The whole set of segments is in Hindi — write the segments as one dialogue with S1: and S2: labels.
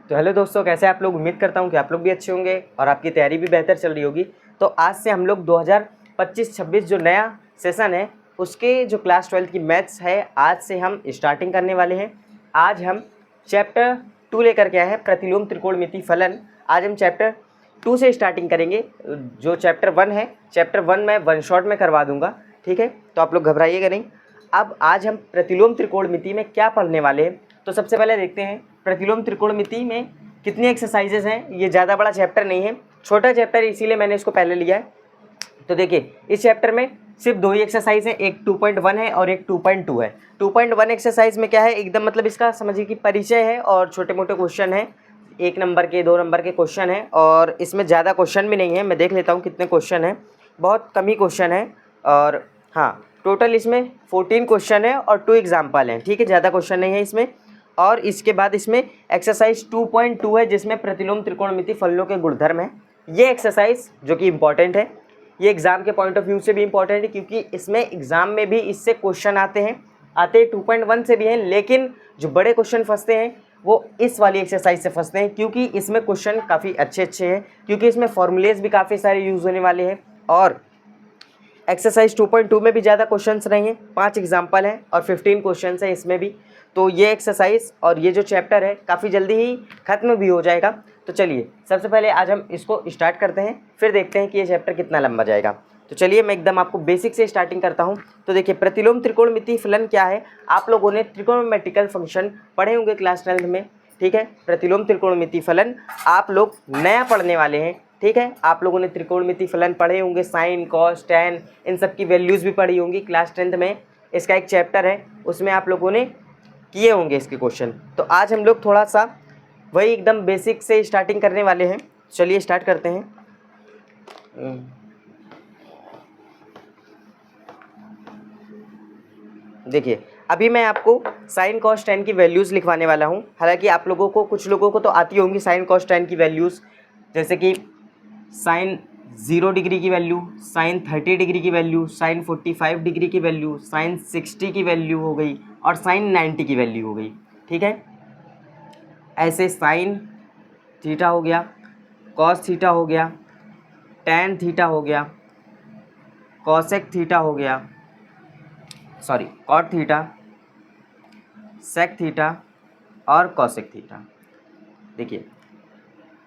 S1: तो हेलो दोस्तों, कैसे आप लोग। उम्मीद करता हूँ कि आप लोग भी अच्छे होंगे और आपकी तैयारी भी बेहतर चल रही होगी। तो आज से हम लोग 2025-26 जो नया सेशन है उसके जो क्लास 12 की मैथ्स है आज से हम स्टार्टिंग करने वाले हैं। आज हम चैप्टर 2 लेकर के आए हैं, प्रतिलोम त्रिकोणमिति फलन। आज हम चैप्टर 2 से स्टार्टिंग करेंगे। जो चैप्टर 1 है, चैप्टर 1 मैं वन शॉट में करवा दूंगा, ठीक है। तो आप लोग घबराइएगा नहीं। अब आज हम प्रतिलोम त्रिकोणमिति में क्या पढ़ने वाले हैं, तो सबसे पहले देखते हैं प्रतिलोम त्रिकोणमिति में कितनी एक्सरसाइजेज हैं। ये ज़्यादा बड़ा चैप्टर नहीं है, छोटा चैप्टर है, इसीलिए मैंने इसको पहले लिया है। तो देखिए, इस चैप्टर में सिर्फ 2 ही एक्सरसाइज है, एक 2.1 है और एक 2.2 है। 2.1 एक्सरसाइज में क्या है, एकदम मतलब इसका समझिए कि परिचय है और छोटे मोटे क्वेश्चन है, 1 नंबर के 2 नंबर के क्वेश्चन है। और इसमें ज़्यादा क्वेश्चन भी नहीं है, मैं देख लेता हूँ कितने क्वेश्चन है, बहुत कम ही क्वेश्चन है। और हाँ, टोटल इसमें 14 क्वेश्चन है और 2 एग्जाम्पल हैं, ठीक है, ज़्यादा क्वेश्चन नहीं है इसमें। और इसके बाद इसमें एक्सरसाइज 2.2 है जिसमें प्रतिलोम त्रिकोणमिति फलनों के गुणधर्म है। ये एक्सरसाइज जो कि इम्पॉर्टेंट है, ये एग्जाम के पॉइंट ऑफ व्यू से भी इम्पॉर्टेंट है, क्योंकि इसमें एग्जाम में भी इससे क्वेश्चन आते हैं 2.1 से भी हैं, लेकिन जो बड़े क्वेश्चन फंसते हैं वो इस वाली एक्सरसाइज से फंसते हैं, क्योंकि इसमें क्वेश्चन काफ़ी अच्छे हैं, क्योंकि इसमें फॉर्मूलेज भी काफ़ी सारे यूज़ होने वाले हैं। और एक्सरसाइज 2.2 में भी ज़्यादा क्वेश्चंस रहेंगे, 5 एग्जाम्पल हैं और 15 क्वेश्चंस हैं इसमें भी। तो ये एक्सरसाइज और ये जो चैप्टर है काफ़ी जल्दी ही ख़त्म भी हो जाएगा। तो चलिए सबसे पहले आज हम इसको स्टार्ट करते हैं, फिर देखते हैं कि ये चैप्टर कितना लंबा जाएगा। तो चलिए मैं एकदम आपको बेसिक से स्टार्टिंग करता हूँ। तो देखिए, प्रतिलोम त्रिकोणमिति फलन क्या है, आप लोगों ने त्रिकोणमेट्रिकल फंक्शन पढ़े होंगे क्लास 12 में, ठीक है। प्रतिलोम त्रिकोणमिति फलन आप लोग नया पढ़ने वाले हैं, ठीक है। आप लोगों ने त्रिकोणमिति फलन पढ़े होंगे, साइन कॉस टैन इन सब की वैल्यूज़ भी पढ़ी होंगी क्लास 10th में। इसका एक चैप्टर है, उसमें आप लोगों ने किए होंगे इसके क्वेश्चन। तो आज हम लोग थोड़ा सा वही एकदम बेसिक से स्टार्टिंग करने वाले हैं। चलिए स्टार्ट करते हैं। देखिए, अभी मैं आपको साइन कॉस टैन की वैल्यूज़ लिखवाने वाला हूँ। हालांकि आप लोगों को, कुछ लोगों को तो आती होंगी साइन कॉस टैन की वैल्यूज़, जैसे कि साइन 0 डिग्री की वैल्यू, साइन 30 डिग्री की वैल्यू, साइन 45 डिग्री की वैल्यू, साइन 60 की वैल्यू हो गई और साइन 90 की वैल्यू हो गई, ठीक है। ऐसे साइन थीटा हो गया, कॉस थीटा हो गया, टैन थीटा हो गया, कॉसेक थीटा हो गया, sorry cot theta, sec theta और कॉसेक थीटा। देखिए,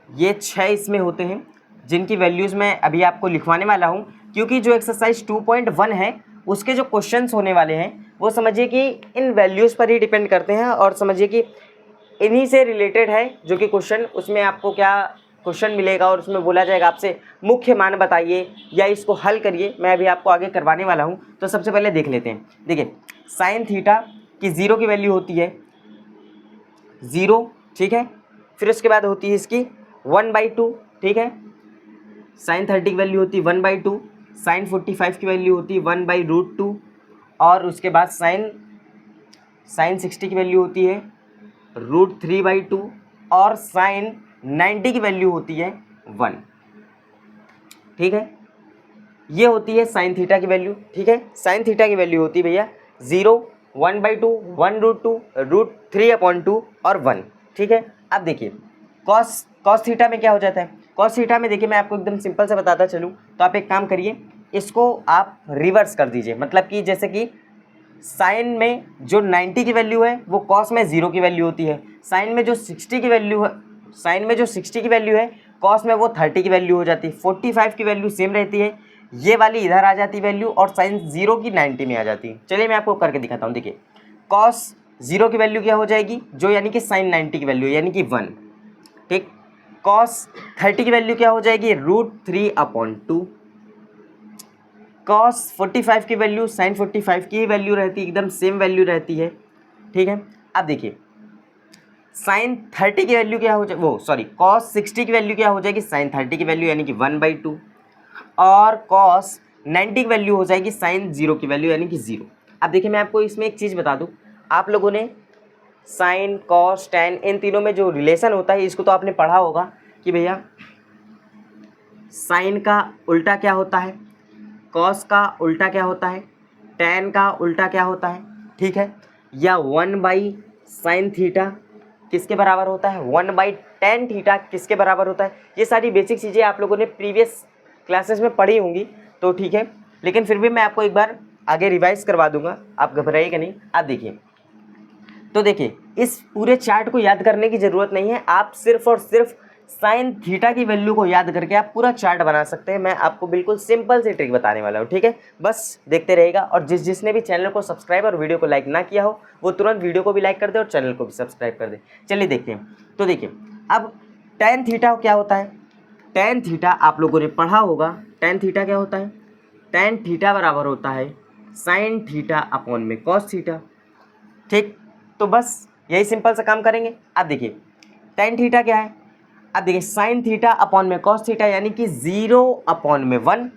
S1: ये 6 इसमें होते हैं जिनकी वैल्यूज़ मैं अभी आपको लिखवाने वाला हूँ, क्योंकि जो एक्सरसाइज 2.1 है उसके जो क्वेश्चंस होने वाले हैं वो समझिए कि इन वैल्यूज़ पर ही डिपेंड करते हैं, और समझिए कि इन्हीं से रिलेटेड है जो कि क्वेश्चन, उसमें आपको क्या क्वेश्चन मिलेगा और उसमें बोला जाएगा आपसे मुख्य मान बताइए या इसको हल करिए। मैं अभी आपको आगे करवाने वाला हूँ। तो सबसे पहले देख लेते हैं। देखिए, साइन थीटा की 0 की वैल्यू होती है 0, ठीक है। फिर उसके बाद होती है इसकी 1/2, ठीक है। साइन 30 की वैल्यू होती है 1/2, साइन 45 की वैल्यू होती है 1/√2, और उसके बाद साइन 60 की वैल्यू होती है √3/2, और साइन 90 की वैल्यू होती है 1, ठीक है। ये होती है साइन थीटा की वैल्यू, ठीक है। साइन थीटा की वैल्यू होती है भैया 0, 1/2, 1√2, √3/2 और 1, ठीक है। अब देखिए, कॉस थीटा में क्या हो जाता है। कॉस थीटा में देखिए, मैं आपको एकदम सिंपल से बताता चलूँ, तो आप एक काम करिए, इसको आप रिवर्स कर दीजिए। मतलब कि जैसे कि साइन में जो 90 की वैल्यू है वो कॉस में 0 की वैल्यू होती है, साइन में जो 60 की वैल्यू है, साइन में जो 60 की वैल्यू है कॉस में वो 30 की वैल्यू हो जाती है। 45 की वैल्यू सेम रहती है, ये वाली इधर आ जाती वैल्यू, और साइन 0 की 90 में आ जाती है। चलिए मैं आपको करके दिखाता हूँ। देखिए, कॉस 0 की वैल्यू क्या हो जाएगी, जो यानी कि साइन 90 की वैल्यू यानी कि 1, ठीक। कॉस 30 की वैल्यू क्या हो जाएगी, √3/2। कॉस 45 की वैल्यू साइन 45 की ही वैल्यू रहती है, एकदम सेम वैल्यू रहती है, ठीक है। अब देखिए, साइन 30 की वैल्यू क्या हो जाए, वो सॉरी कॉस 60 की वैल्यू क्या हो जाएगी, साइन 30 की वैल्यू यानी कि 1/2, और कॉस 90 की वैल्यू हो जाएगी साइन 0 की वैल्यू यानी कि 0। अब देखिए, मैं आपको इसमें एक चीज़ बता दूँ, आप लोगों ने साइन कॉस टैन इन तीनों में जो रिलेशन होता है इसको तो आपने पढ़ा होगा कि भैया साइन का उल्टा क्या होता है, कॉस का उल्टा क्या होता है, टैन का उल्टा क्या होता है, ठीक है। या 1/sin थीटा किसके बराबर होता है, 1/tan थीटा किसके बराबर होता है। ये सारी बेसिक चीज़ें आप लोगों ने प्रीवियस क्लासेस में पढ़ी होंगी, तो ठीक है, लेकिन फिर भी मैं आपको एक बार आगे रिवाइज करवा दूंगा, आप घबराइएगा नहीं। आप देखिए, तो देखिए इस पूरे चार्ट को याद करने की ज़रूरत नहीं है, आप सिर्फ और सिर्फ साइन थीटा की वैल्यू को याद करके आप पूरा चार्ट बना सकते हैं। मैं आपको बिल्कुल सिंपल सी ट्रिक बताने वाला हूँ, ठीक है, बस देखते रहेगा। और जिसने भी चैनल को सब्सक्राइब और वीडियो को लाइक ना किया हो वो तुरंत वीडियो को भी लाइक कर दे और चैनल को भी सब्सक्राइब कर दे। चलिए देखते हैं। तो देखिए अब tan थीटा क्या होता है। tan थीटा आप लोगों ने पढ़ा होगा, tan थीटा क्या होता है, tan थीटा बराबर होता है साइन थीटा अपॉन में कॉस थीटा, ठीक। तो बस यही सिंपल सा काम करेंगे। अब देखिए tan थीटा क्या है, अब देखिए साइन थीटा अपॉन में कॉस थीटा यानी कि 0/1,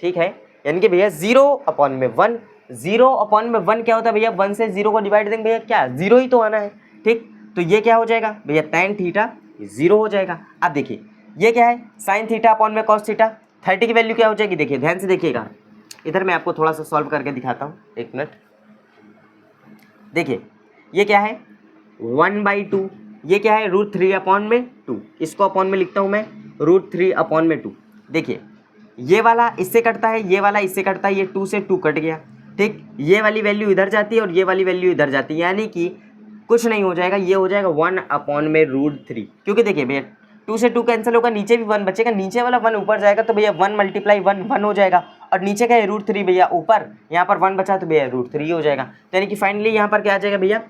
S1: ठीक है, यानी कि भैया 0/1, 0/1 क्या होता है भैया, 1 से 0 को डिवाइड देंगे भैया क्या 0 ही तो आना है, ठीक। तो ये क्या हो जाएगा भैया, tan थीटा 0 हो जाएगा। अब देखिए ये क्या है, साइन थीटा अपॉन में कॉस थीटा, 30 की वैल्यू क्या हो जाएगी, देखिए ध्यान से देखिएगा, इधर मैं आपको थोड़ा सा सॉल्व करके दिखाता हूँ, एक मिनट। देखिए ये क्या है 1/2, ये क्या है √3/2, इसको अपॉन में लिखता हूँ मैं √3/2। देखिए ये वाला इससे कटता है, ये वाला इससे कटता है, ये 2 से 2 कट गया, ठीक। ये वाली वैल्यू इधर जाती है और ये वाली वैल्यू इधर जाती है, यानी कि कुछ नहीं हो जाएगा, ये हो जाएगा 1/√3, क्योंकि देखिए भैया 2 से 2 कैंसिल होगा, नीचे भी 1 बचेगा, नीचे वाला 1 ऊपर जाएगा तो भैया 1 × 1 1 हो जाएगा, और नीचे क्या है √3 भैया ऊपर, यहाँ पर 1 बचा तो भैया √3 हो जाएगा। तो यानी कि फाइनली यहाँ पर क्या आ जाएगा भैया,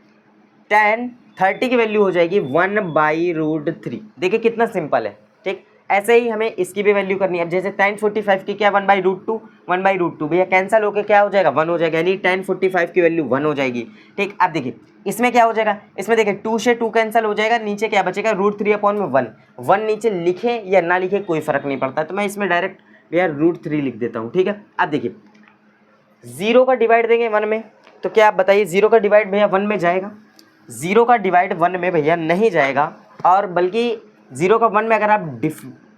S1: tan 30 की वैल्यू हो जाएगी 1/√3। देखिए कितना सिंपल है, ठीक। ऐसे ही हमें इसकी भी वैल्यू करनी है। अब जैसे tan 45 की क्या 1/√2, 1/√2 भैया कैंसिल होकर क्या हो जाएगा 1 हो जाएगा, यानी tan 45 की वैल्यू 1 हो जाएगी, ठीक। अब देखिए इसमें क्या हो जाएगा, इसमें देखिए 2 से 2 कैंसिल हो जाएगा, नीचे क्या बचेगा √3/1, 1 नीचे लिखे या ना लिखे कोई फर्क नहीं पड़ता, तो मैं इसमें डायरेक्ट भैया √3 लिख देता हूँ, ठीक है। अब देखिए 0 का डिवाइड देंगे 1 में, तो क्या आप बताइए 0 का डिवाइड भैया 1 में जाएगा, 0 का डिवाइड 1 में भैया नहीं जाएगा, और बल्कि 0 का 1 में अगर आप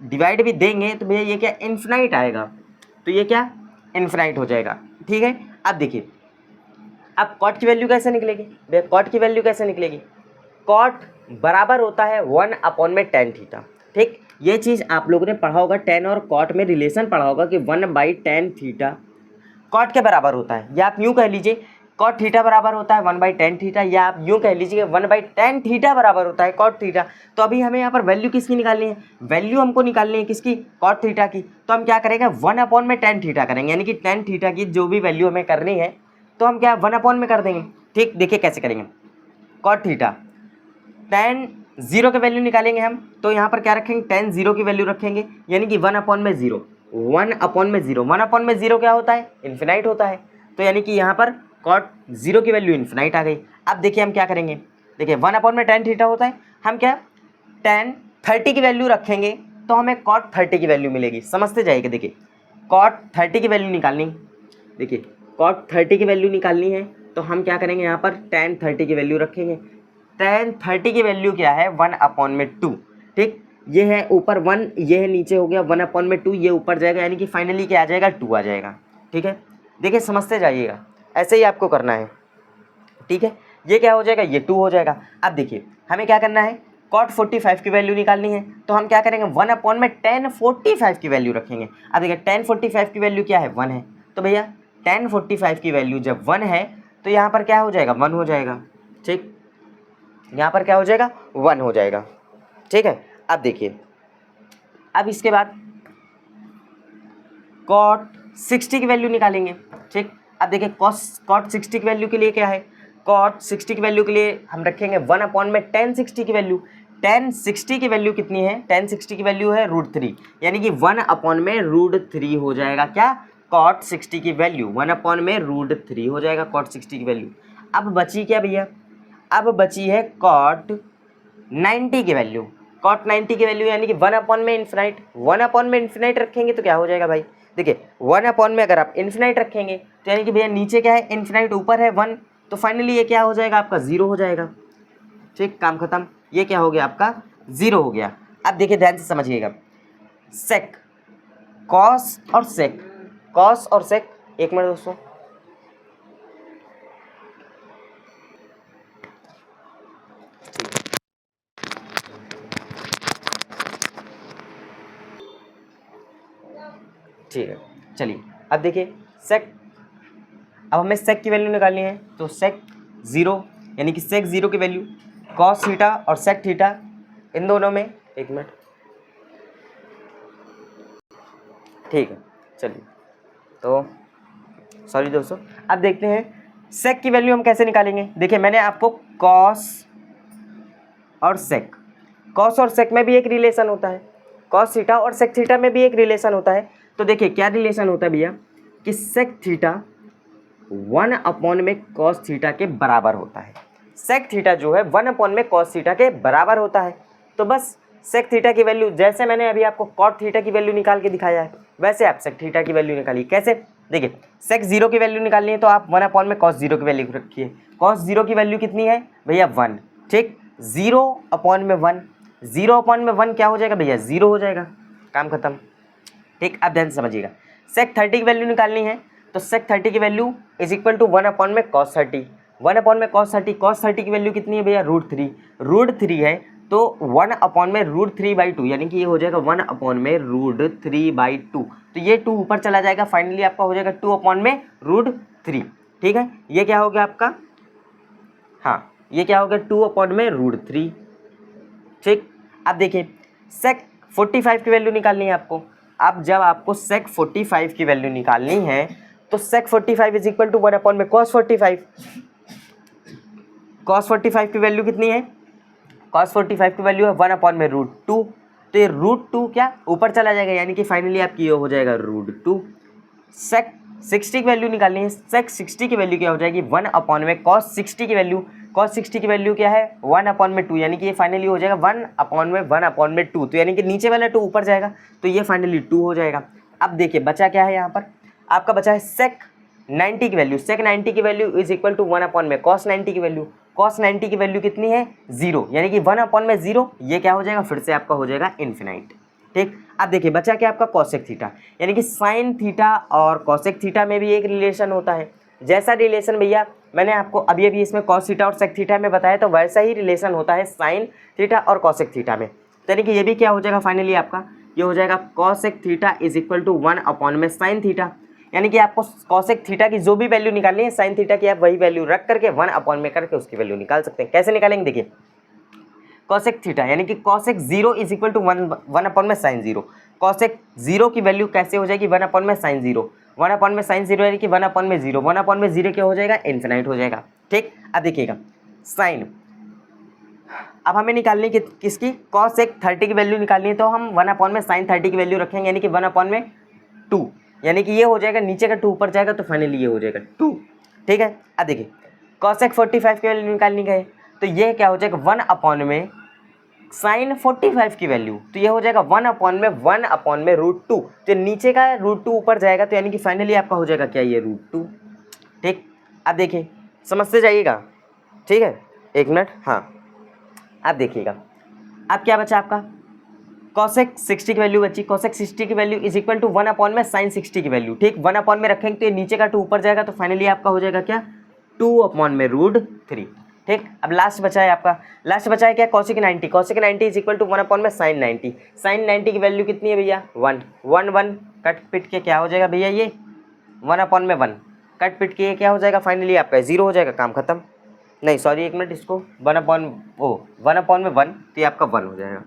S1: डिवाइड भी देंगे तो भैया ये क्या इन्फिनाइट आएगा, तो ये क्या इन्फिनाइट हो जाएगा, ठीक है। अब देखिए अब कॉट की वैल्यू कैसे निकलेगी भैया, कॉट की वैल्यू कैसे निकलेगी, कॉट बराबर होता है 1/tan थीटा, ठीक। ये चीज़ आप लोगों ने पढ़ा होगा, tan और कॉट में रिलेशन पढ़ा होगा कि 1/tan थीटा कॉट के बराबर होता है, या आप यूँ कह लीजिए कॉट थीटा बराबर होता है 1/tan थीटा, या आप यूँ कह लीजिए 1/tan थीटा बराबर होता है कॉट थीटा। तो अभी हमें यहाँ पर वैल्यू किसकी निकालनी है, वैल्यू हमको निकालनी है किसकी, कॉट थीटा की। तो हम क्या करेंगे 1/tan थीटा करेंगे, यानी कि tan थीटा की जो भी वैल्यू हमें करनी है तो हम क्या 1 में कर देंगे, ठीक। देखिए कैसे करेंगे, कॉट थीटा tan 0 के वैल्यू निकालेंगे हम, तो यहाँ पर क्या रखेंगे tan 0 की वैल्यू रखेंगे, यानी कि 1/0, 1/0 क्या होता है इन्फिनाइट होता है, तो यानी कि यहाँ पर cot 0 की वैल्यू इन्फिनाइट आ गई। अब देखिए हम क्या करेंगे, देखिए 1/tan थीटा होता है, हम क्या tan 30 की वैल्यू रखेंगे तो हमें cot 30 की वैल्यू मिलेगी, समझते जाइए। देखिए cot 30 की वैल्यू निकालनी, देखिए cot 30 की वैल्यू निकालनी है तो हम क्या करेंगे यहाँ पर tan 30 की वैल्यू रखेंगे। tan 30 की वैल्यू क्या है 1/2, ठीक। ये है ऊपर 1, ये है नीचे हो गया 1/2, ये ऊपर जाएगा, यानी कि फाइनली क्या आ जाएगा 2 आ जाएगा, ठीक है। देखिए समझते जाइएगा, ऐसे ही आपको करना है, ठीक है। ये क्या हो जाएगा, ये 2 हो जाएगा। अब देखिए हमें क्या करना है, cot 45 की वैल्यू निकालनी है, तो हम क्या करेंगे 1/tan 45 की वैल्यू रखेंगे। अब देखिए tan 45 की वैल्यू क्या है 1 है, तो भैया tan 45 की वैल्यू जब 1 है तो यहाँ पर क्या हो जाएगा 1 हो जाएगा, ठीक। यहाँ पर क्या हो जाएगा 1 हो जाएगा, ठीक है। अब देखिए अब इसके बाद cot 60 की वैल्यू निकालेंगे, ठीक। अब देखिए cot 60 की वैल्यू के लिए क्या है, cot 60 की वैल्यू के लिए हम रखेंगे 1/tan 60 की वैल्यू। tan 60 की वैल्यू कितनी है, tan 60 की वैल्यू है √3, यानी कि 1/√3 हो जाएगा क्या cot 60 की वैल्यू, 1/√3 हो जाएगा cot 60 की वैल्यू। अब बची क्या भैया, अब बची है cot 90 की वैल्यू, cot 90 की वैल्यू यानी कि 1/∞ रखेंगे तो क्या हो जाएगा भाई, देखिए 1 अगर आप इन्फिनाइट रखेंगे तो यानी कि भैया नीचे क्या है इन्फिनाइट, ऊपर है 1, तो फाइनली ये क्या हो जाएगा आपका 0 हो जाएगा, ठीक। काम खत्म, ये क्या हो गया आपका 0 हो गया। अब देखिए ध्यान से समझिएगा, सेक कॉस और सेक, एक मिनट दोस्तों, ठीक है, चलिए अब देखिए सेक, अब हमें सेक की वैल्यू निकालनी है, तो सेक 0 यानी कि सेक 0 की वैल्यू कॉस थीटा और सेक थीटा इन दोनों में, एक मिनट, ठीक है, चलिए तो सॉरी दोस्तों, अब देखते हैं सेक की वैल्यू हम कैसे निकालेंगे। देखिए मैंने आपको कॉस और सेक, कॉस और सेक में भी एक रिलेशन होता है, कॉस थीटा और सेक थीटा में भी एक रिलेशन होता है। तो देखिए क्या रिलेशन होता है भैया कि सेक थीटा 1 में कॉस थीटा के बराबर होता है, सेक थीटा जो है 1 में कॉस थीटा के बराबर होता है। तो बस सेक थीटा की वैल्यू, जैसे मैंने अभी आपको कॉट थीटा की वैल्यू निकाल के दिखाया है, वैसे आप सेक थीटा की वैल्यू निकालिए। कैसे? देखिए सेक 0 की वैल्यू निकालनी है तो आप 1 में कॉस 0 की वैल्यू रखिए। कॉस 0 की वैल्यू कितनी है भैया 1, ठीक, 0/1, 0/1 क्या हो जाएगा भैया 0 हो जाएगा, काम खत्म, ठीक। अब ध्यान से समझिएगा, सेक 30 की वैल्यू निकालनी है तो सेक 30 की वैल्यू इज इक्वल टू 1 में कॉस 30, 1 में कॉस 30, कॉस 30 की वैल्यू कितनी है भैया √3, √3 है तो 1 में √3/2 यानी कि ये हो जाएगा 1 में √3/2, तो ये 2 ऊपर चला जाएगा, फाइनली आपका हो जाएगा 2 में √3, ठीक है। ये क्या हो गया आपका, हाँ ये क्या हो गया 2 में √3, ठीक। अब देखिए सेक 45 की वैल्यू निकालनी है आपको। अब जब आपको सेक 45 की वैल्यू निकालनी है तो सेक 45 इज इक्वल टू 1 में कॉस 45, कॉस 45 की वैल्यू कितनी है, कॉस 45 की वैल्यू है 1 में √2, तो ये √2 क्या ऊपर चला जाएगा यानी कि फाइनली आपकी ये हो जाएगा √2। सेक 60 की वैल्यू निकालनी है, सेक 60 की वैल्यू क्या हो जाएगी 1 में कॉस 60 की वैल्यू, कॉस 60 की वैल्यू क्या है 1 में 2 यानी कि ये फाइनली हो जाएगा 1 में 2, तो यानी कि नीचे वाला 2 ऊपर जाएगा तो ये फाइनली 2 हो जाएगा। अब देखिए बचा क्या है यहाँ पर, आपका बचा है सेक 90 की वैल्यू, सेक 90 की वैल्यू इज इक्वल टू 1 में कॉस 90 की वैल्यू, कॉस 90 की वैल्यू कितनी है 0 यानी कि 1 में 0, ये क्या हो जाएगा फिर से आपका हो जाएगा इन्फिनाइट, ठीक। अब देखिए बचा क्या आपका कॉसेक थीटा, यानी कि साइन थीटा और कॉसेक थीटा में भी एक रिलेशन होता है। जैसा रिलेशन भैया मैंने आपको अभी अभी इसमें कॉस थीटा और सेक थीटा में बताया, तो वैसा ही रिलेशन होता है साइन थीटा और कॉसेक थीटा में। तो यानी कि ये भी क्या हो जाएगा फाइनली आपका, ये हो जाएगा cosec theta is equal to 1 में साइन थीटा, यानी कि आपको कॉसेक थीटा की जो भी वैल्यू निकालनी है साइन थीटा की आप वही वैल्यू रख करके 1 में करके उसकी वैल्यू निकाल सकते हैं। कैसे निकालेंगे देखिए, कॉसेक थीटा यानी कि कॉसेक 0 इज इक्वल टू 1 में साइन 0, कॉसेक 0 की वैल्यू कैसे हो जाएगी 1 में साइन 0, 1 में साइन 0 यानी कि 1 में 0, 1 में 0 क्या हो जाएगा इन्फिनाइट हो जाएगा, ठीक। अब देखिएगा साइन, अब हमें निकालनी है किसकी कॉसेक 30 की वैल्यू निकालनी है तो हम 1 में साइन 30 की वैल्यू रखेंगे यानी कि 1 में 2, यानी कि ये हो जाएगा नीचे का 2 ऊपर जाएगा तो फाइनली ये हो जाएगा 2, ठीक है। अब देखिए कॉसेक 45 की वैल्यू निकालनी है तो ये क्या हो जाएगा 1 में साइन 45 की वैल्यू, तो ये हो जाएगा 1 में √2, तो नीचे का √2 ऊपर जाएगा तो यानी कि फाइनली आपका हो जाएगा क्या ये √2, ठीक। अब देखिए समझते जाइएगा, ठीक है, एक मिनट, हाँ अब देखिएगा अब क्या बचा आपका कॉसेक 60 की वैल्यू बची, कॉसेक 60 की वैल्यू इज इक्वल टू 1 में साइन 60 की वैल्यू, ठीक। 1 में रखेंगे तो ये नीचे का 2 ऊपर जाएगा तो फाइनली आपका हो जाएगा क्या 2 में √3, ठीक। अब लास्ट बचा है आपका, लास्ट बचा है क्या cosec 90, cosec 90 is equal to 1 में साइन 90, साइन 90 की वैल्यू कितनी है भैया 1 कट पिट के क्या हो जाएगा भैया ये 1 में 1 कट पिट के क्या हो जाएगा फाइनली आपका 0 हो जाएगा, काम खत्म। नहीं सॉरी एक मिनट, इसको 1 में 1 तो ये आपका 1 हो जाएगा,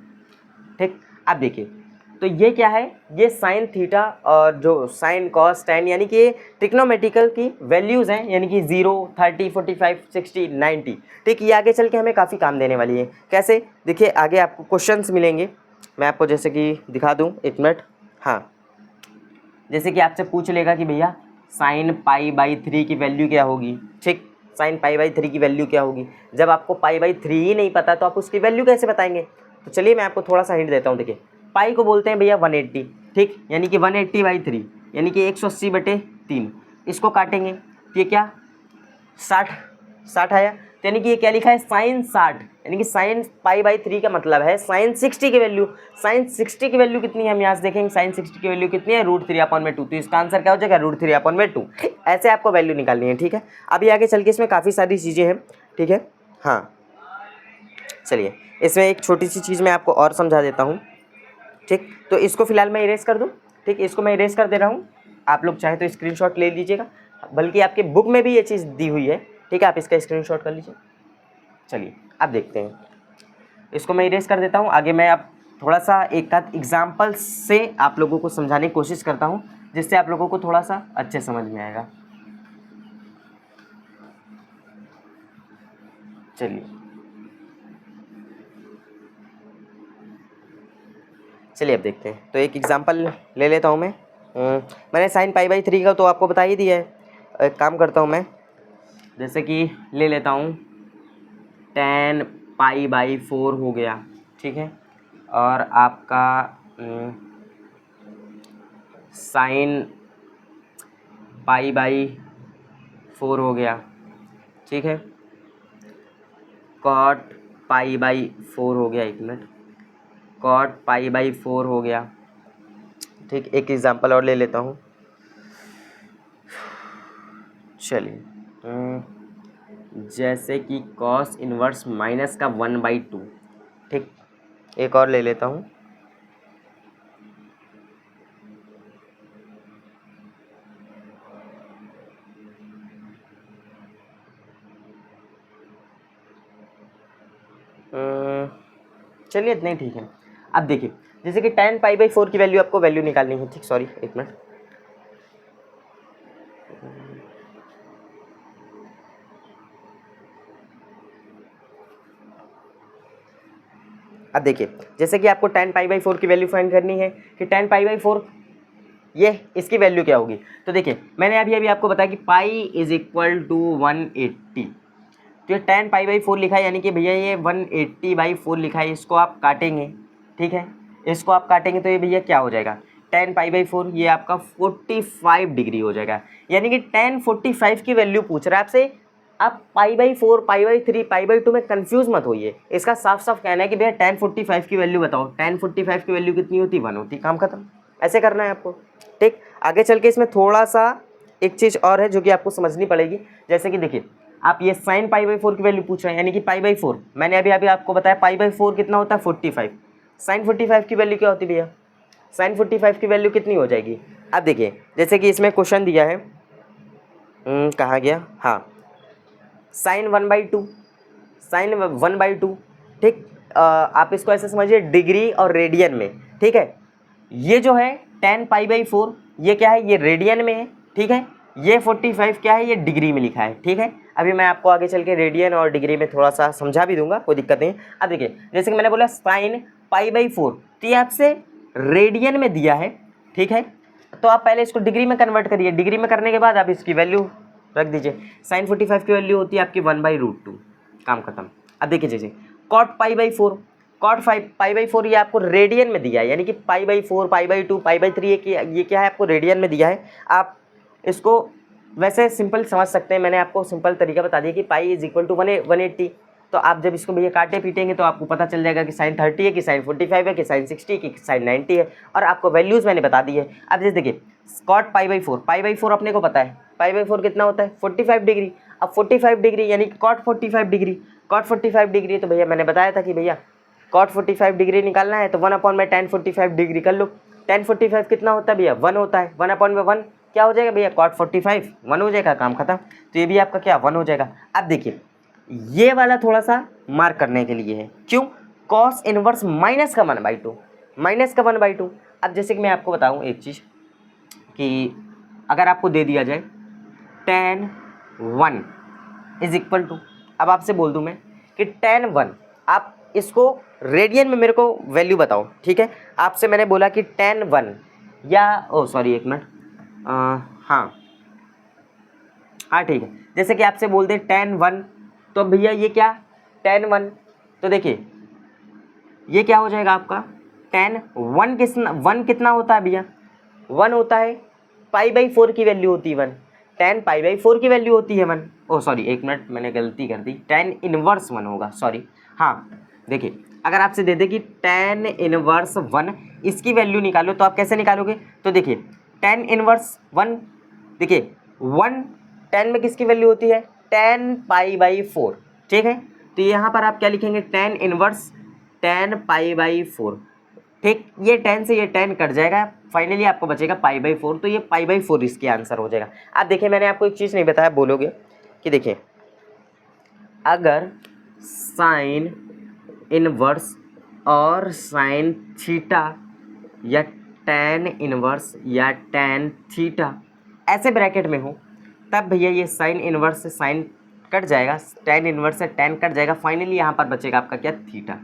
S1: ठीक। अब देखिए तो ये क्या है, ये साइन थीटा और जो साइन कॉस टेन यानी कि ट्रिग्नोमेट्रिकल की वैल्यूज़ हैं, यानी कि 0, 30, 45, 60, 90, ठीक। ये आगे चल के हमें काफ़ी काम देने वाली है। कैसे देखिए आगे आपको क्वेश्चंस मिलेंगे, मैं आपको जैसे कि दिखा दूं, एक मिनट, हाँ जैसे कि आपसे पूछ लेगा कि भैया साइन π/3 की वैल्यू क्या होगी, ठीक। साइन π/3 की वैल्यू क्या होगी, जब आपको π/3 ही नहीं पता तो आप उसकी वैल्यू कैसे बताएंगे। तो चलिए मैं आपको थोड़ा सा हिंट देता हूँ। देखिए पाई को बोलते हैं भैया 180, ठीक, यानी कि 180/3 यानी कि 180/3, इसको काटेंगे तो ये क्या 60 आया, तो यानी कि ये क्या लिखा है साइन 60, यानी कि साइन π/3 का मतलब है साइन 60 की वैल्यू, साइन 60 की वैल्यू कितनी है हम यहाँ से देखेंगे, साइन 60 की वैल्यू कितनी है √3/2, तो इसका आंसर क्या हो जाएगा √3/2, ऐसे आपको वैल्यू निकालनी है, ठीक है। अभी आगे चल के इसमें काफ़ी सारी चीज़ें हैं, ठीक है। हाँ चलिए इसमें एक छोटी सी चीज़ मैं आपको और समझा देता हूँ, ठीक। तो इसको फिलहाल मैं इरेज कर दूँ, ठीक, इसको मैं इरेज कर दे रहा हूँ, आप लोग चाहे तो स्क्रीनशॉट ले लीजिएगा, बल्कि आपके बुक में भी ये चीज़ दी हुई है, ठीक है, आप इसका स्क्रीनशॉट कर लीजिए। चलिए आप देखते हैं, इसको मैं इरेज कर देता हूँ। आगे मैं अब थोड़ा सा एक आध एग्जाम्पल से आप लोगों को समझाने की कोशिश करता हूँ, जिससे आप लोगों को थोड़ा सा अच्छे समझ में आएगा। चलिए अब देखते हैं। तो एक एग्जांपल ले लेता हूँ मैं। मैंने साइन पाई बाई 3 का तो आपको बता ही दिया है। एक काम करता हूँ मैं, जैसे कि ले लेता हूँ tan पाई बाई 4 हो गया, ठीक है, और आपका साइन पाई बाई 4 हो गया, ठीक है, कॉट पाई बाई 4 हो गया, 1 मिनट, कॉट पाई बाई 4 हो गया, ठीक। एक एग्जांपल और ले लेता हूँ, चलिए जैसे कि कॉस इनवर्स माइनस का 1/2, ठीक। एक और ले लेता हूँ, चलिए इतना ही ठीक है। अब देखिए, जैसे कि tan पाई बाई 4 की वैल्यू आपको वैल्यू निकालनी है, ठीक, सॉरी 1 मिनट, अब देखिए, जैसे कि आपको tan पाई बाई 4 की वैल्यू फाइंड करनी है कि tan पाई बाई 4 ये इसकी वैल्यू क्या होगी। तो देखिए, मैंने अभी आपको बताया कि पाई इज इक्वल टू 180, तो ये tan पाई बाई 4 लिखा है, यानी कि भैया ये 180/4 लिखा है, इसको आप काटेंगे, ठीक है, इसको आप काटेंगे तो ये भैया क्या हो जाएगा, tan पाई बाई 4 ये आपका 45 डिग्री हो जाएगा। यानी कि tan 45 की वैल्यू पूछ रहा है आपसे। आप पाई by 4, pi by 3, pi by 2 में कंफ्यूज मत होइए, इसका साफ साफ कहना है कि भैया tan 45 की वैल्यू बताओ, tan 45 की वैल्यू कितनी होती, 1 होती, काम खत्म। ऐसे करना है आपको, ठीक। आगे चल के इसमें थोड़ा सा एक चीज़ और है जो कि आपको समझनी पड़ेगी। जैसे कि देखिए, आप ये साइन पाई बाई 4 की वैल्यू पूछ रहे हैं, यानी कि पाई बाई 4, मैंने अभी आपको बताया पाई बाई 4 कितना होता है, 45। साइन 45 की वैल्यू क्या होती है भैया, साइन 45 की वैल्यू कितनी हो जाएगी। अब देखिए, जैसे कि इसमें क्वेश्चन दिया है, कहाँ गया, हाँ, साइन 1/2, साइन 1/2, ठीक। आप इसको ऐसे समझिए डिग्री और रेडियन में, ठीक है। ये जो है tan पाई बाई 4 ये क्या है, ये रेडियन में है, ठीक है। ये 45 क्या है, ये डिग्री में लिखा है, ठीक है। अभी मैं आपको आगे चल के रेडियन और डिग्री में थोड़ा सा समझा भी दूंगा, कोई दिक्कत नहीं। अब देखिए, जैसे कि मैंने बोला साइन पाई बाई 4, तो ये आपसे रेडियन में दिया है, ठीक है, तो आप पहले इसको डिग्री में कन्वर्ट करिए, डिग्री में करने के बाद आप इसकी वैल्यू रख दीजिए। साइन 45 की वैल्यू होती है आपकी 1/√2, काम खत्म। अब देखिए, जैसे cot pi by 4, cot pi by 4 ये आपको रेडियन में दिया है, यानी कि pi by 4, pi by 2, pi by 3 ये क्या है, आपको रेडियन में दिया है। आप इसको वैसे सिंपल समझ सकते हैं, मैंने आपको सिंपल तरीका बता दिया कि पाई इज इक्वल टू 180। तो आप जब इसको भैया काटे पीटेंगे तो आपको पता चल जाएगा कि साइन 30 है, कि साइन 45 है, कि साइन 60 है, कि साइन 90 है, और आपको वैल्यूज़ मैंने बता दी है। अब जैसे देखिए, cot pi by 4, pi by 4 अपने को पता है, पाई बाई 4 कितना होता है, 45 डिग्री। अब 45 डिग्री यानी कॉट 45 डिग्री, कॉट 45 डिग्री, तो भैया मैंने बताया था कि भैया कॉट 45 डिग्री निकालना है तो 1/tan 45 डिग्री कर लो। tan 45 कितना होता है भैया, 1 होता है, 1/1 क्या हो जाएगा भैया, cot 45 1 हो जाएगा, काम खत्म। तो ये भी आपका क्या 1 हो जाएगा। अब देखिए, ये वाला थोड़ा सा मार्क करने के लिए है, क्यों, cos इनवर्स माइनस का 1/2, माइनस का 1/2। अब जैसे कि मैं आपको बताऊँ एक चीज़ कि अगर आपको दे दिया जाए tan 1 इज इक्वल टू, अब आपसे बोल दूँ मैं कि tan 1, आप इसको रेडियन में मेरे को वैल्यू बताओ, ठीक है। आपसे मैंने बोला कि tan 1 या सॉरी 1 मिनट, हाँ ठीक है, जैसे कि आपसे बोल दे tan 1, तो भैया ये क्या tan 1, तो देखिए ये क्या हो जाएगा आपका tan 1 कितना होता है भैया, 1 होता है, पाई बाई 4 की वैल्यू होती है 1, tan पाई बाई 4 की वैल्यू होती है 1, सॉरी 1 मिनट मैंने गलती कर दी, tan इनवर्स 1 होगा, सॉरी। हाँ देखिए, अगर आपसे दे दे कि tan इनवर्स 1 इसकी वैल्यू निकालो, तो आप कैसे निकालोगे, तो देखिए tan इनवर्स 1, देखिए 1 tan में किसकी वैल्यू होती है, tan पाई बाई 4, ठीक है। तो यहाँ पर आप क्या लिखेंगे, tan inverse tan pi by 4, ठीक, ये 10 से ये 10 कट जाएगा, फाइनली आपको बचेगा π/4, तो ये π/4 इसके आंसर हो जाएगा। आप देखिए मैंने आपको एक चीज़ नहीं बताया, बोलोगे कि देखिए अगर साइन इनवर्स और साइन थीटा या tan इनवर्स या tan थीटा ऐसे ब्रैकेट में हो, तब भैया ये साइन इनवर्स से साइन कट जाएगा, tan इनवर्स से tan कट जाएगा, फाइनली यहाँ पर बचेगा आपका क्या, थीटा।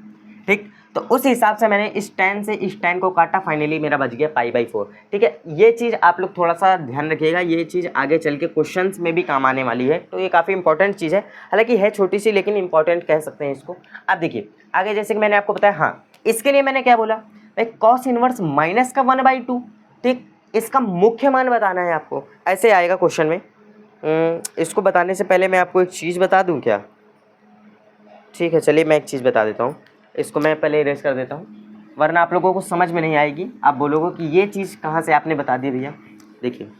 S1: ठीक, तो उस हिसाब से मैंने इस tan से इस tan को काटा, फाइनली मेरा बच गया π/4। ठीक है, ये चीज़ आप लोग थोड़ा सा ध्यान रखिएगा, ये चीज़ आगे चल के क्वेश्चंस में भी काम आने वाली है, तो ये काफ़ी इंपॉर्टेंट चीज़ है, हालांकि है छोटी सी लेकिन इंपॉर्टेंट कह सकते हैं इसको। अब देखिए आगे, जैसे कि मैंने आपको बताया, हाँ इसके लिए मैंने क्या बोला भाई, कॉस इनवर्स माइनस का 1/2। ठीक, इसका मुख्य मान बताना है आपको, ऐसे आएगा क्वेश्चन में। इसको बताने से पहले मैं आपको एक चीज़ बता दूं क्या? ठीक है, चलिए मैं एक चीज़ बता देता हूँ, इसको मैं पहले इरेज कर देता हूँ, वरना आप लोगों को समझ में नहीं आएगी, आप बोलोगे कि ये चीज़ कहाँ से आपने बता दी भैया। देखिए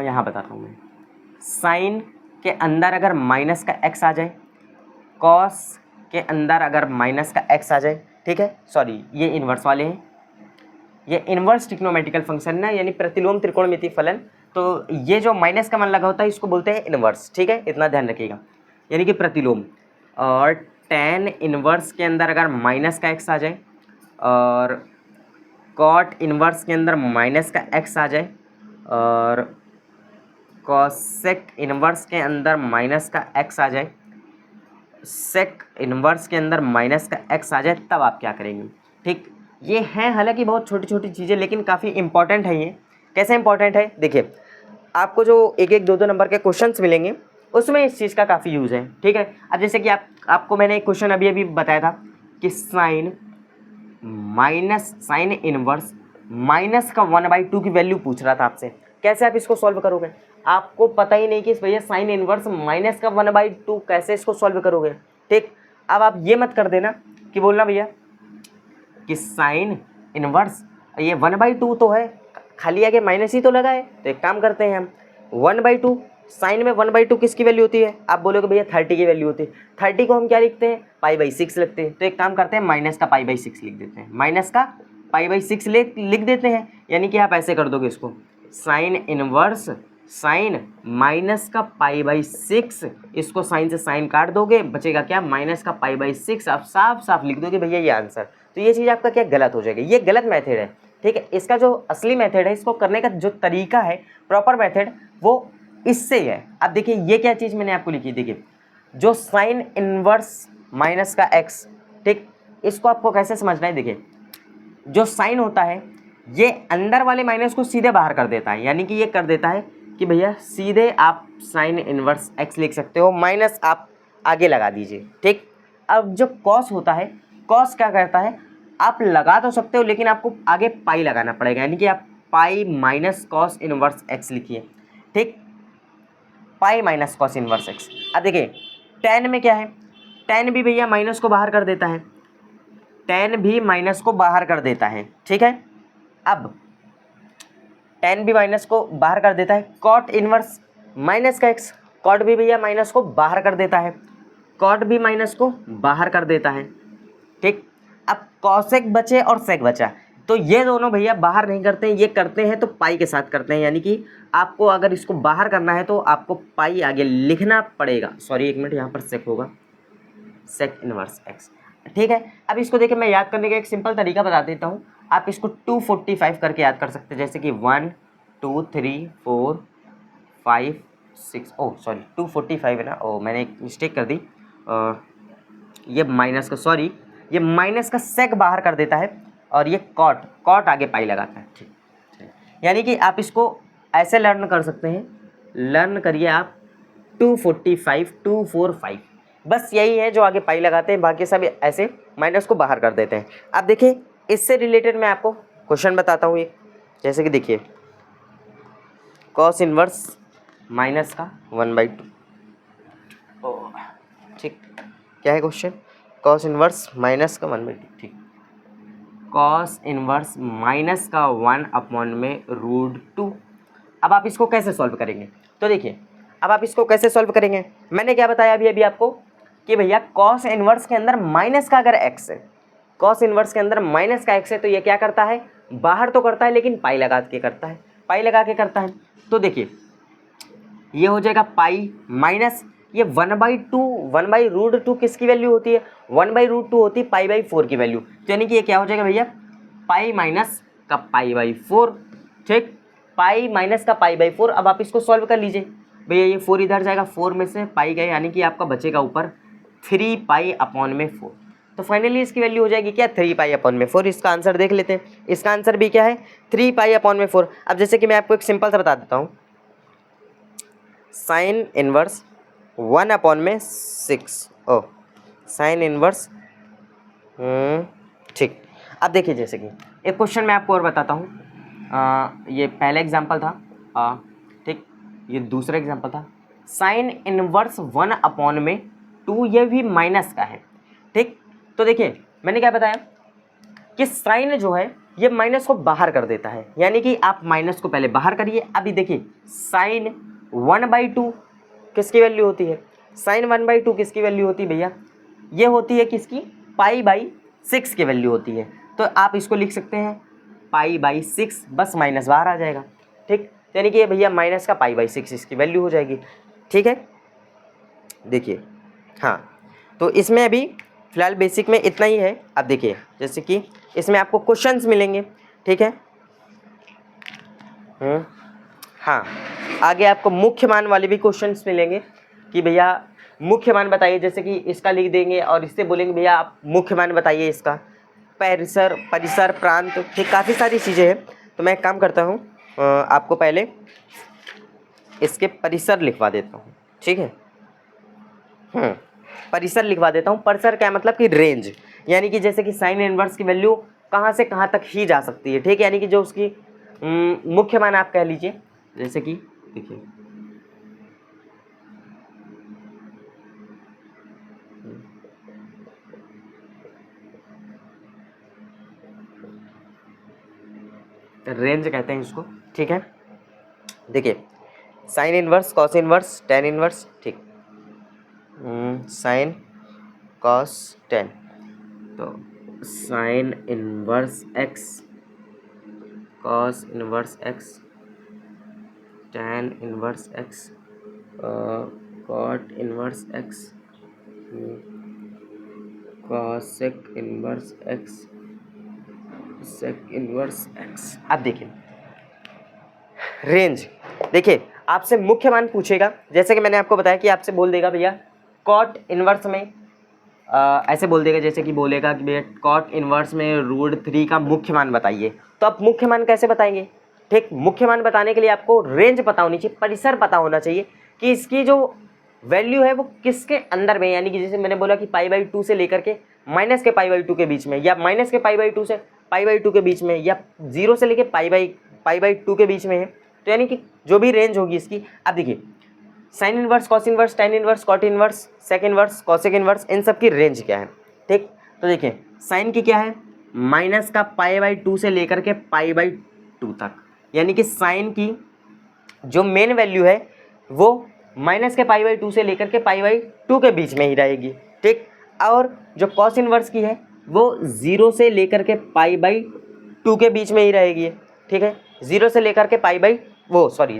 S1: यहाँ बताता हूँ मैं, साइन के अंदर अगर माइनस का x आ जाए, कॉस के अंदर अगर माइनस का x आ जाए, ठीक है, सॉरी ये इन्वर्स वाले हैं, ये इन्वर्स ट्रिग्नोमेट्रिकल फंक्शन ना, यानी प्रतिलोम त्रिकोणमितीय फलन, तो ये जो माइनस का मान लगा होता है इसको बोलते हैं इन्वर्स। ठीक है, इतना ध्यान रखिएगा, यानी कि प्रतिलोम। और tan इन्वर्स के अंदर अगर माइनस का x आ जाए और कॉट इन्वर्स के अंदर माइनस का x आ जाए और कॉसेक इन्वर्स के अंदर माइनस का x आ जाए, सेक इन्वर्स के अंदर माइनस का x आ जाए, तब आप क्या करेंगे। ठीक, ये हैं हालांकि बहुत छोटी छोटी चीज़ें, लेकिन काफ़ी इंपॉर्टेंट है ये। कैसे इंपॉर्टेंट है, देखिए आपको जो एक एक दो दो नंबर के क्वेश्चंस मिलेंगे उसमें इस चीज़ का काफ़ी यूज़ है। ठीक है, अब जैसे कि आपको मैंने एक क्वेश्चन अभी अभी बताया था कि साइन इनवर्स माइनस का 1/2 की वैल्यू पूछ रहा था आपसे, कैसे आप इसको सॉल्व करोगे। आपको पता ही नहीं कि भैया साइन इनवर्स माइनस का 1/2 कैसे इसको सॉल्व करोगे। ठीक, अब आप ये मत कर देना कि बोलना भैया कि साइन इनवर्स ये 1/2 तो है, खाली आगे माइनस ही तो लगा है, तो एक काम करते हैं हम 1/2, साइन में 1/2 किसकी वैल्यू होती है, आप बोलोगे भैया 30 की वैल्यू होती है, 30 को हम क्या लिखते हैं, π/6 लिखते हैं, तो एक काम करते हैं माइनस का π/6 लिख देते हैं, माइनस का π/6 लिख देते हैं, यानी कि आप ऐसे कर दोगे इसको, साइन इनवर्स साइन माइनस का π/6, इसको साइन से साइन काट दोगे, बचेगा क्या, माइनस का π/6, आप साफ साफ लिख दोगे भैया ये आंसर। तो ये चीज़ आपका क्या गलत हो जाएगी, ये गलत मेथड है। ठीक है, इसका जो असली मेथड है, इसको करने का जो तरीका है, प्रॉपर मेथड, वो इससे ही है। अब देखिए ये क्या चीज़ मैंने आपको लिखी, देखिए जो साइन इनवर्स माइनस का x, ठीक, इसको आपको कैसे समझना है, देखिए जो साइन होता है ये अंदर वाले माइनस को सीधे बाहर कर देता है, यानी कि ये कर देता है कि भैया सीधे आप साइन इनवर्स x लिख सकते हो, माइनस आप आगे लगा दीजिए। ठीक, अब जो कॉस होता है, कॉस क्या करता है, आप लगा तो सकते हो लेकिन आपको आगे पाई लगाना पड़ेगा, यानी कि आप pi minus cos inverse x लिखिए। ठीक, pi minus cos inverse x। अब देखिए tan में क्या है, tan भी भैया माइनस को बाहर कर देता है, tan भी माइनस को बाहर कर देता है। ठीक है, अब tan भी माइनस को बाहर कर देता है, कॉट इनवर्स माइनस का x, कॉट भी भैया माइनस को बाहर कर देता है, कॉट भी माइनस को बाहर कर देता है। ठीक, अब कॉसेक बचे और सेक बचा, तो ये दोनों भैया बाहर नहीं करते हैं, ये करते हैं तो पाई के साथ करते हैं, यानी कि आपको अगर इसको बाहर करना है तो आपको पाई आगे लिखना पड़ेगा। सॉरी एक मिनट, यहाँ पर सेक होगा, सेक इनवर्स x। ठीक है, अब इसको देखिए मैं याद करने का एक सिंपल तरीका बता देता हूँ, आप इसको 245 करके याद कर सकते हैं, जैसे कि 1 2 3 4 5 6, ओह सॉरी 245 है ना, ओह मैंने एक मिस्टेक कर दी, ये माइनस का, सॉरी ये माइनस का सेक बाहर कर देता है और ये कॉट आगे पाई लगाता है। ठीक, यानी कि आप इसको ऐसे लर्न कर सकते हैं, लर्न करिए आप 245 245, बस यही है जो आगे पाई लगाते हैं, बाकी सब ऐसे माइनस को बाहर कर देते हैं। अब देखिए इससे रिलेटेड मैं आपको क्वेश्चन बताता हूँ एक, जैसे कि देखिए कॉस इनवर्स माइनस का 1/2। ठीक, क्या है क्वेश्चन, कॉस इनवर्स माइनस का 1/2। ठीक, कॉस इनवर्स माइनस का 1/2। अब आप इसको कैसे सॉल्व करेंगे, तो देखिए अब आप इसको कैसे सॉल्व करेंगे, मैंने क्या बताया अभी अभी आपको कि भैया कॉस इनवर्स के अंदर माइनस का अगर एक्स है, कॉस इनवर्स के अंदर माइनस का एक्स है, तो ये क्या करता है, बाहर तो करता है लेकिन पाई लगा के करता है, पाई लगा के करता है। तो देखिए ये हो जाएगा पाई माइनस ये 1/2, 1/√2 किसकी वैल्यू होती है, 1/√2 होती है पाई/4 की वैल्यू। तो यानी कि ये क्या हो जाएगा भैया, पाई माइनस का पाई/4, ठीक, पाई माइनस का पाई/4। अब आप इसको सॉल्व कर लीजिए भैया, ये 4 इधर जाएगा, 4 में से पाई गए, यानी कि आपका बचेगा ऊपर 3π/4। तो फाइनली इसकी वैल्यू हो जाएगी क्या, 3π/4। इसका आंसर देख लेते हैं, इसका आंसर भी क्या है, 3π/4। अब जैसे कि मैं आपको एक सिंपल सा बता देता हूँ, sine inverse 1/6, O sine inverse, ठीक। अब देखिए जैसे कि एक क्वेश्चन मैं आपको और बताता हूँ, ये पहला एग्जांपल था, ठीक, ये दूसरा एग्जांपल था, साइन इनवर्स 1/2, ये भी माइनस का है, ठीक। तो देखिए मैंने क्या बताया कि साइन जो है ये माइनस को बाहर कर देता है, यानी कि आप माइनस को पहले बाहर करिए। अभी देखिए साइन 1/2 किसकी वैल्यू होती है, साइन 1/2 किसकी वैल्यू होती है भैया, ये होती है किसकी, पाई/6 की वैल्यू होती है। तो आप इसको लिख सकते हैं पाई/6, बस माइनस बाहर आ जाएगा, ठीक। यानी कि ये भैया माइनस का पाई/6 इसकी वैल्यू हो जाएगी, ठीक है। देखिए हाँ, तो इसमें अभी फिलहाल बेसिक में इतना ही है। अब देखिए जैसे कि इसमें आपको क्वेश्चंस मिलेंगे, ठीक है। हाँ, आगे आपको मुख्य मान वाले भी क्वेश्चंस मिलेंगे कि भैया मुख्य मान बताइए, जैसे कि इसका लिख देंगे और इससे बोलेंगे भैया आप मुख्य मान बताइए इसका, परिसर, परिसर, प्रांत, ठीक, काफ़ी सारी चीज़ें हैं। तो मैं एक काम करता हूँ, आपको पहले इसके परिसर लिखवा देता हूँ, ठीक है। परिसर लिखवा देता हूँ। परिसर क्या मतलब कि रेंज, यानी कि जैसे कि साइन इनवर्स की वैल्यू कहाँ से कहाँ तक ही जा सकती है, ठीक है। यानी कि जो उसकी मुख्य मान आप कह लीजिए, जैसे कि देखिए रेंज कहते हैं इसको, ठीक है। देखिए sine inverse, cos inverse, tan inverse, ठीक, साइन कॉस टेन, तो sine inverse x, cos inverse x, tan inverse x, cot inverse x, cosec inverse x, sec inverse x. अब देखिए रेंज, देखिए आपसे मुख्य मान पूछेगा, जैसे कि मैंने आपको बताया कि आपसे बोल देगा भैया कॉट इनवर्स में, ऐसे बोल देगा, जैसे कि बोलेगा कि भैया कॉट इनवर्स में √3 का मुख्य मान बताइए। तो आप मुख्य मान कैसे बताएंगे, ठीक। मुख्य मान बताने के लिए आपको रेंज पता होनी चाहिए, परिसर पता होना चाहिए कि इसकी जो वैल्यू है वो किसके अंदर में, यानी कि जैसे मैंने बोला कि पाई/2 से लेकर के माइनस के पाई/2 के बीच में, या माइनस के पाई/2 से पाई/2 के बीच में, या 0 से लेके पाई/2 के बीच में है। तो यानी कि जो भी रेंज होगी इसकी। अब देखिए sine inverse, cos inverse, tan inverse, cot inverse, sec inverse, cosec inverse, इन सब की रेंज क्या है, ठीक। तो देखिए साइन की क्या है, माइनस का पाई/2 से लेकर के पाई/2 तक, यानी कि साइन की जो मेन वैल्यू है वो माइनस के पाई/2 से लेकर के पाई/2 के बीच में ही रहेगी, ठीक। और जो कॉस इनवर्स की है वो 0 से लेकर के पाई/2 के बीच में ही रहेगी, ठीक है। 0 से लेकर के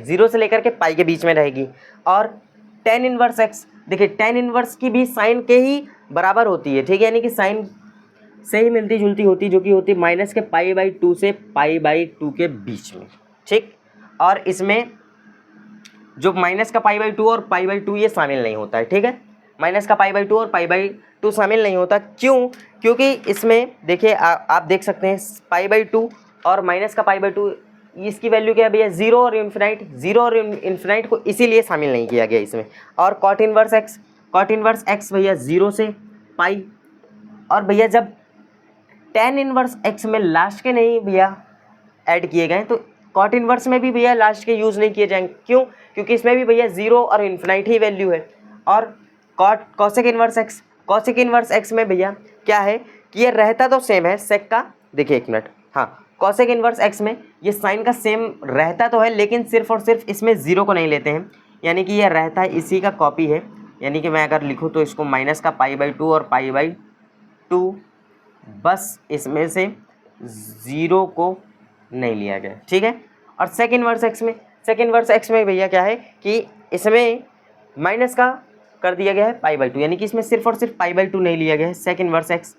S1: जीरो से लेकर के पाई के बीच में रहेगी। और टेन इनवर्स एक्स, देखिए टेन इनवर्स की भी साइन के ही बराबर होती है, ठीक है, यानी कि साइन से ही मिलती जुलती होती, जो कि होती माइनस के पाई/2 से पाई/2 के बीच में, ठीक। और इसमें जो माइनस का पाई/2 और पाई/2 ये शामिल नहीं होता है, ठीक है। माइनस का पाई/2 और पाई/2 शामिल नहीं होता, क्यों, क्योंकि इसमें देखिए आप देख सकते हैं पाई/2 और माइनस का पाई/2 इसकी वैल्यू क्या है भैया, 0 और इन्फिनाइट, 0 और इन्फिनाइट को इसीलिए शामिल नहीं किया गया इसमें। और cot inverse x, cot inverse x भैया 0 से पाई, और भैया जब टेन इनवर्स एक्स में लास्ट के नहीं भैया ऐड किए गए, तो कॉट इनवर्स में भी भैया लास्ट के यूज़ नहीं किए जाएंगे, क्यों, क्योंकि इसमें भी भैया 0 और इन्फिनाइट ही वैल्यू है। और cosec inverse x, cosec inverse x में भैया क्या है कि ये रहता तो सेम है सेक का, देखिए एक मिनट, हाँ, कॉसेक इनवर्स एक्स में ये साइन का सेम रहता तो है, लेकिन सिर्फ और सिर्फ इसमें 0 को नहीं लेते हैं, यानी कि ये रहता है इसी का कॉपी है। यानी कि मैं अगर लिखूँ तो इसको माइनस का π/2 और π/2, बस इसमें से 0 को नहीं लिया गया, ठीक है। और सेकेंड वर्स एक्स में भैया क्या है कि इसमें माइनस का कर दिया गया है π/2, यानी कि इसमें सिर्फ और सिर्फ π/2 नहीं लिया गया है। सेकेंड वर्स एक्स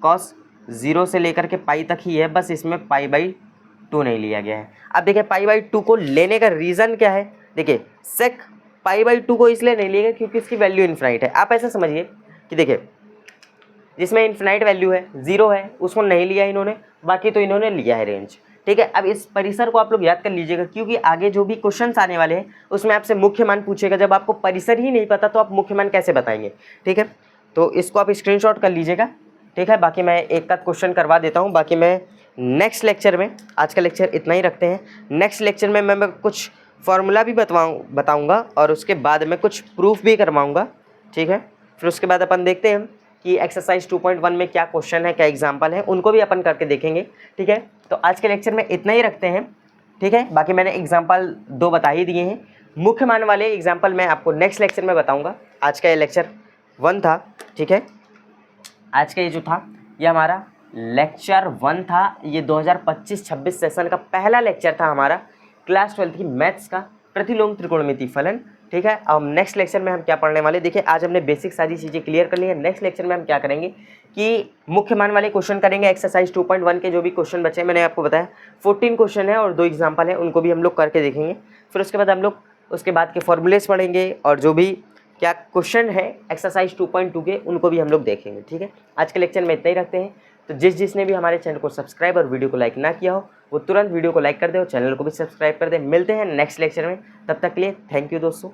S1: कॉस 0 से लेकर के पाई तक ही है, बस इसमें π/2 नहीं लिया गया है। अब देखिए π/2 को लेने का रीज़न क्या है, देखिए सेक π/2 को इसलिए नहीं लिया गया क्योंकि इसकी वैल्यू इन्फिनाइट है। आप ऐसा समझिए कि देखिए जिसमें इन्फिनाइट वैल्यू है 0 है उसको नहीं लिया इन्होंने, बाकी तो इन्होंने लिया है रेंज, ठीक है। अब इस परिसर को आप लोग याद कर लीजिएगा क्योंकि आगे जो भी क्वेश्चंस आने वाले हैं उसमें आपसे मुख्य मान पूछेगा। जब आपको परिसर ही नहीं पता तो आप मुख्य मान कैसे बताएंगे, ठीक है। तो इसको आप स्क्रीनशॉट कर लीजिएगा, ठीक है। बाकी मैं एक का क्वेश्चन करवा देता हूँ, बाकी मैं नेक्स्ट लेक्चर में, आज का लेक्चर इतना ही रखते हैं। नेक्स्ट लेक्चर में मैं कुछ फार्मूला भी बताऊँगा और उसके बाद में कुछ प्रूफ भी करवाऊँगा, ठीक है। फिर उसके बाद अपन देखते हैं कि एक्सरसाइज 2.1 में क्या क्वेश्चन है, क्या एग्जाम्पल है, उनको भी अपन करके देखेंगे, ठीक है। तो आज के लेक्चर में इतना ही रखते हैं, ठीक है। बाकी मैंने एग्जाम्पल 2 बता ही दिए हैं, मुख्य मान वाले एग्जाम्पल मैं आपको नेक्स्ट लेक्चर में बताऊंगा। आज का ये लेक्चर 1 था, ठीक है। आज का ये जो था ये हमारा लेक्चर 1 था। ये 2025-26 सेशन का पहला लेक्चर था हमारा क्लास 12 की मैथ्स का प्रतिलोम त्रिकोणमिति फलन, ठीक है। अब नेक्स्ट लेक्चर में हम क्या पढ़ने वाले, देखिए आज हमने बेसिक सारी चीज़ें क्लियर कर ली है। नेक्स्ट लेक्चर में हम क्या करेंगे कि मुख्य मान वाले क्वेश्चन करेंगे। एक्सरसाइज 2.1 के जो भी क्वेश्चन बचे मैंने आपको बताया 14 क्वेश्चन है और 2 एग्जाम्पल हैं, उनको भी हम लोग करके देखेंगे। फिर उसके बाद हम लोग उसके बाद के फॉर्मूलेस पढ़ेंगे और जो भी क्या क्वेश्चन है एक्सरसाइज 2.2 के उनको भी हम लोग देखेंगे, ठीक है। आज के लेक्चर में इतना ही रखते हैं। तो जिसने भी हमारे चैनल को सब्सक्राइब और वीडियो को लाइक ना किया हो वो तुरंत वीडियो को लाइक कर दे और चैनल को भी सब्सक्राइब कर दे। मिलते हैं नेक्स्ट लेक्चर में, तब तक के लिए थैंक यू दोस्तों।